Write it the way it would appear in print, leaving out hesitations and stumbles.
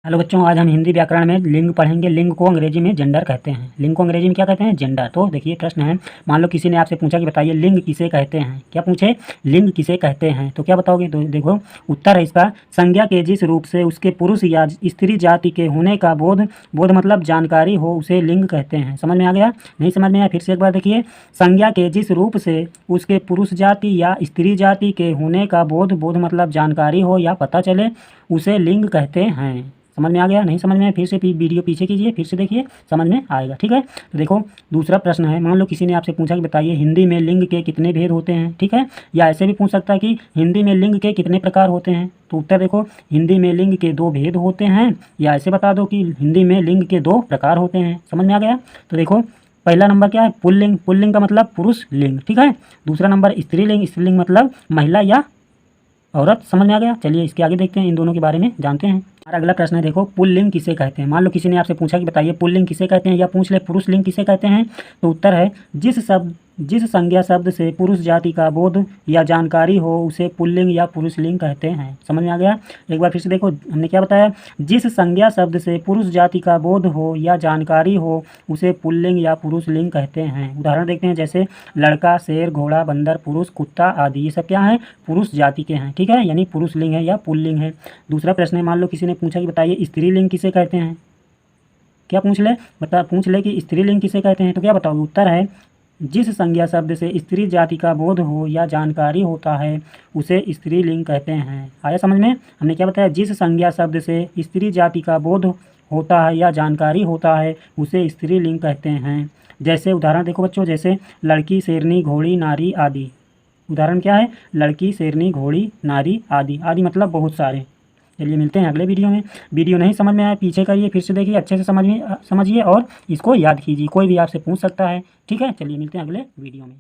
Hello बच्चों, आज हम हिंदी व्याकरण में लिंग पढ़ेंगे। लिंग को अंग्रेजी में जेंडर कहते हैं। लिंग को अंग्रेजी में क्या कहते हैं? जेंडर। तो देखिए प्रश्न है, मान लो किसी ने आपसे पूछा कि बताइए लिंग किसे कहते हैं। क्या पूछे? लिंग किसे कहते हैं। तो क्या बताओगे? तो देखो उत्तर है इसका, संज्ञा के जिस रूप से उसके पुरुष या स्त्री जाति के होने का बोध मतलब जानकारी हो उसे लिंग कहते हैं। समझ में आ गया? नहीं समझ में आया? फिर से एक बार देखिए, संज्ञा के जिस रूप से उसके पुरुष जाति या स्त्री जाति के होने का बोध मतलब जानकारी हो या पता चले उसे लिंग कहते हैं। समझ में आ गया? नहीं समझ में आया? फिर से वीडियो पीछे कीजिए, फिर से देखिए, समझ में आएगा। ठीक है, तो देखो दूसरा प्रश्न है, मान लो किसी ने आपसे पूछा कि बताइए हिंदी में लिंग के कितने भेद होते हैं। ठीक है, या ऐसे भी पूछ सकता है कि हिंदी में लिंग के कितने प्रकार होते हैं। तो उत्तर देखो, हिंदी में लिंग के 2 भेद होते हैं, या ऐसे बता दो कि हिंदी में लिंग के 2 प्रकार होते हैं। समझ में आ गया? तो देखो पहला नंबर क्या है? पुल्लिंग। पुल्लिंग का मतलब पुरुष लिंग। ठीक है, दूसरा नंबर स्त्रीलिंग। स्त्रीलिंग मतलब महिला या औरत। समझ में आ गया? चलिए इसके आगे देखते हैं, इन दोनों के बारे में जानते हैं। हमारा अगला प्रश्न है, देखो पुल्लिंग किसे कहते हैं। मान लो किसी ने आपसे पूछा कि बताइए पुल्लिंग किसे कहते हैं, या पूछ ले पुरुष लिंग किसे कहते हैं। तो उत्तर है, जिस संज्ञा शब्द से पुरुष जाति का बोध या जानकारी हो उसे पुल्लिंग या पुरुष लिंग कहते हैं। समझ में आ गया? एक बार फिर से देखो, हमने क्या बताया? जिस संज्ञा शब्द से पुरुष जाति का बोध हो या जानकारी हो उसे पुल्लिंग या पुरुष लिंग कहते हैं। उदाहरण देखते हैं, जैसे लड़का, शेर, घोड़ा, बंदर, पुरुष, कुत्ता आदि, ये सब क्या है? पुरुष जाति के हैं। ठीक है, यानी पुरुष लिंग है या पुल्लिंग है। दूसरा प्रश्न है, मान लो किसी ने पूछा कि बताइए स्त्रीलिंग किसे कहते हैं। क्या पूछ ले कि स्त्रीलिंग किसे कहते हैं। तो क्या बताओगे? उत्तर है, जिस संज्ञा शब्द से स्त्री जाति का बोध हो या जानकारी होता है उसे स्त्रीलिंग कहते हैं। आया समझ में? हमने क्या बताया? जिस संज्ञा शब्द से स्त्री जाति का बोध होता है या जानकारी होता है उसे स्त्रीलिंग कहते हैं। जैसे उदाहरण देखो बच्चों, जैसे लड़की, शेरनी, घोड़ी, नारी आदि। उदाहरण क्या है? लड़की, शेरनी, घोड़ी, नारी आदि। आदि मतलब बहुत सारे। चलिए मिलते हैं अगले वीडियो में। वीडियो नहीं समझ में आया पीछे करिए, फिर से देखिए, अच्छे से समझिए और इसको याद कीजिए। कोई भी आपसे पूछ सकता है। ठीक है, चलिए मिलते हैं अगले वीडियो में।